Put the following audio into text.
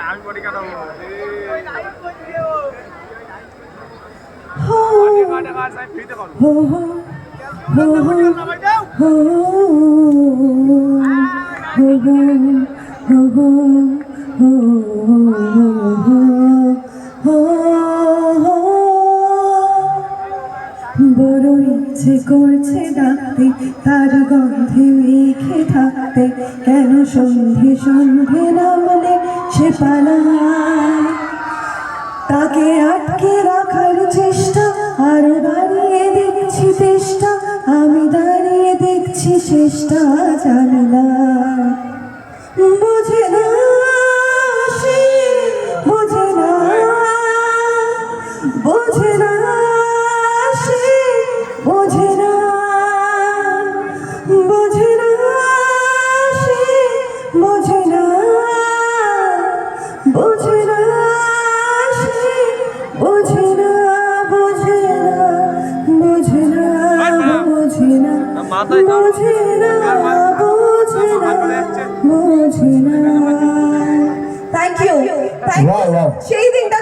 আমি বডি কাটাবো বড় ইচ্ছে করছে ডাকতে, তার গন্ধে মেখে থাকতে, কেন সন্ধে সন্ধে নামলে সে পালায়। তাকে আটকে রাখার চেষ্টা, আরো বাড়িয়ে দেখছি চেষ্টা, আমি দাঁড়িয়ে দেখছি শেষটা জানলা। বোঝে না সে, বোঝে না, বোঝে না সে, বোঝে না, বোঝে না সে, বোঝে না, বোঝে না সে, বোঝে না, বোঝে না, বোঝে না, বোঝে না, বোঝে না, বোঝে না। থ্যাংক ইউ, সেই দিনটা।